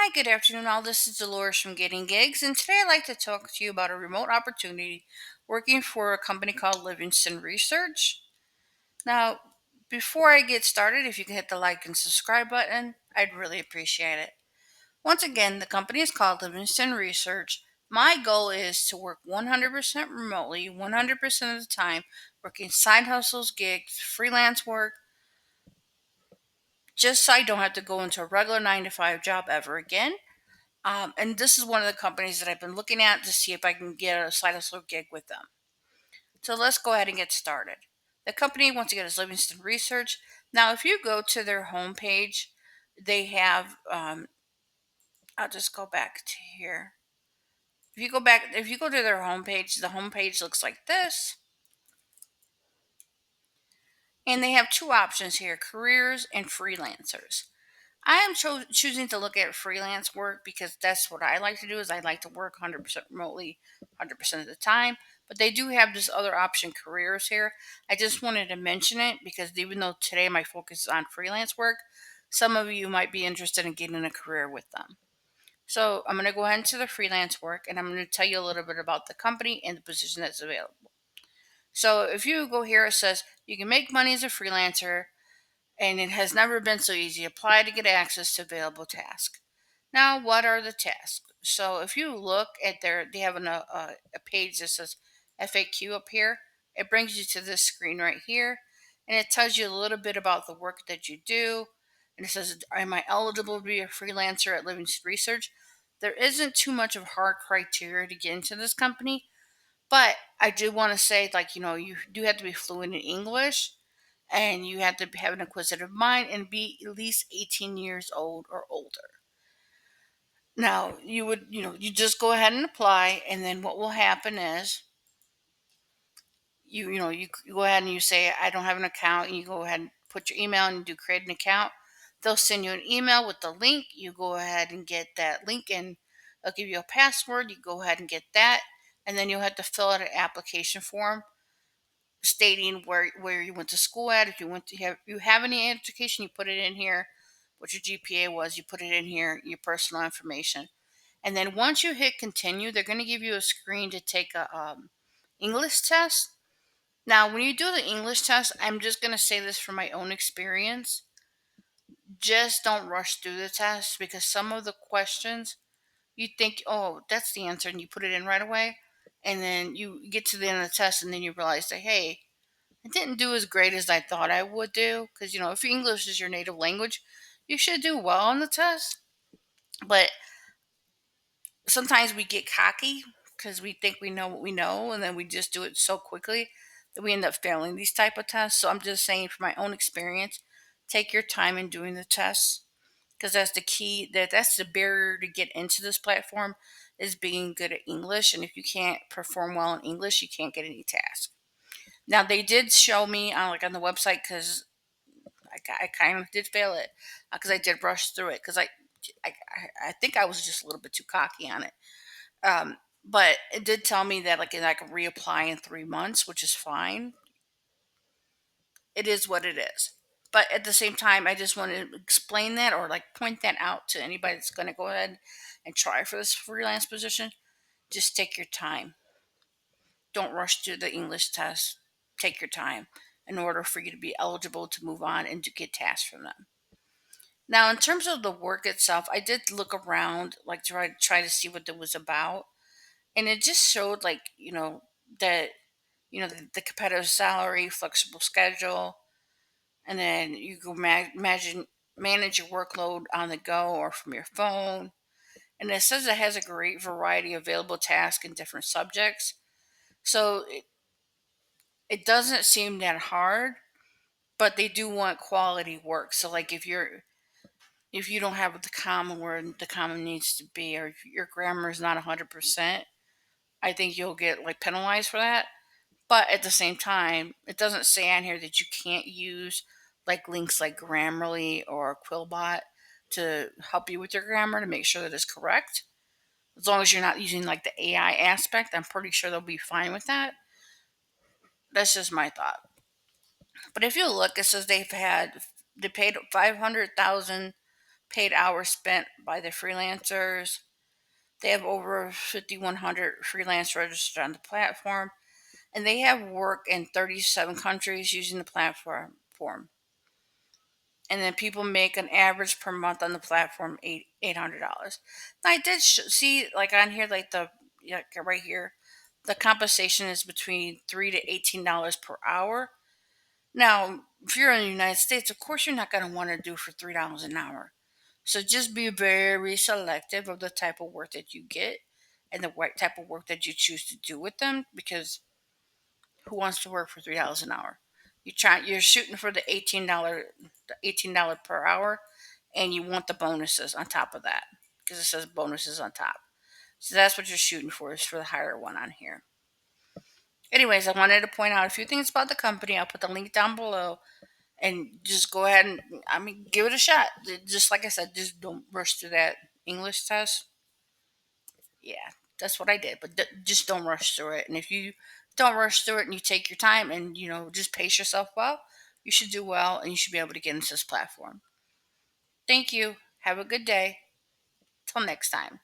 Hi, good afternoon, all. This is Dolores from Getting Gigs, and today I'd like to talk to you about a remote opportunity working for a company called Livingston Research. Now, before I get started, if you can hit the like and subscribe button, I'd really appreciate it. Once again, the company is called Livingston Research. My goal is to work 100% remotely, 100% of the time, working side hustles, gigs, freelance work, just so I don't have to go into a regular 9 to 5 job ever again. And this is one of the companies that I've been looking at to see if I can get a side hustle gig with them. So let's go ahead and get started. The company, once again, is Livingston Research. Now, if you go to their homepage, they have, I'll just go back to here. If you go to their homepage, the homepage looks like this. And they have two options here, careers and freelancers. I am choosing to look at freelance work because that's what I like to do. Is I like to work 100% remotely 100% of the time. But they do have this other option, careers, here. I just wanted to mention it because even though today my focus is on freelance work, some of you might be interested in getting a career with them. So I'm going to go ahead into the freelance work, and I'm going to tell you a little bit about the company and the position that's available. So if you go here, it says you can make money as a freelancer and it has never been so easy. Apply to get access to available tasks. Now, what are the tasks? So, if you look at they have a page that says FAQ up here. It brings you to this screen right here, and it tells you a little bit about the work that you do. And it says, "Am I eligible to be a freelancer at Livingston Research?" There isn't too much of hard criteria to get into this company, but I do want to say, you do have to be fluent in English and you have to have an inquisitive mind and be at least 18 years old or older. Now, you just go ahead and apply, and then what will happen is you go ahead and you say, I don't have an account, and you go ahead and put your email and do create an account. They'll send you an email with the link. You go ahead and get that link, and they'll give you a password. You go ahead and get that, and then you'll have to fill out an application form stating where you went to school at. If you have any education, you put it in here. What your GPA was, you put it in here. Your personal information, and then once you hit continue, they're going to give you a screen to take a English test. Now, when you do the English test, I'm just going to say this from my own experience. Just don't rush through the test because some of the questions you think, oh, that's the answer, and you put it in right away. And then you get to the end of the test, and then you realize that, hey, I didn't do as great as I thought I would do. Because, if English is your native language, you should do well on the test. But sometimes we get cocky because we think we know what we know, and then we just do it so quickly that we end up failing these type of tests. So I'm just saying from my own experience, take your time in doing the tests because that's the key. That's the barrier to get into this platform is being good at English. And if you can't perform well in English, you can't get any task. Now they did show me on the website because I kind of did fail it because I did rush through it because I I think I was just a little bit too cocky on it. But it did tell me that I can reapply in 3 months, which is fine. It is what it is. But at the same time, I just want to explain that or point that out to anybody that's going to go ahead and try for this freelance position. Just take your time. Don't rush through the English test. Take your time in order for you to be eligible to move on and to get tasks from them. Now, in terms of the work itself, I did look around, try to see what it was about, and it just showed that the competitive salary, flexible schedule, and then you can manage your workload on the go or from your phone. And it says it has a great variety of available tasks in different subjects. So it doesn't seem that hard, but they do want quality work. So if you don't have the comma where the comma needs to be, or if your grammar is not 100%, I think you'll get penalized for that. But at the same time, it doesn't say on here that you can't use links like Grammarly or Quillbot to help you with your grammar to make sure that it's correct. As long as you're not using the AI aspect, I'm pretty sure they'll be fine with that. That's just my thought. But if you look, it says they paid 500,000 paid hours spent by the freelancers. They have over 5,100 freelance registered on the platform, and they have work in 37 countries using the platform. And then people make an average per month on the platform $800. Now I did see like on here like the yeah, right here, the compensation is between $3 to $18 per hour. Now, if you're in the United States, of course you're not going to want to do for $3 an hour. So just be very selective of the type of work that you get and the right type of work that you choose to do with them, because who wants to work for $3 an hour? You're shooting for the $18 per hour, and you want the bonuses on top of that because it says bonuses on top. So that's what you're shooting for, is for the higher one on here. Anyways, I wanted to point out a few things about the company. I'll put the link down below, and just go ahead and give it a shot. Just like I said, just don't rush through that English test. Yeah, that's what I did. But just don't rush through it. And if you don't rush through it and you take your time and just pace yourself well, you should do well and you should be able to get into this platform. Thank you. Have a good day. Till next time.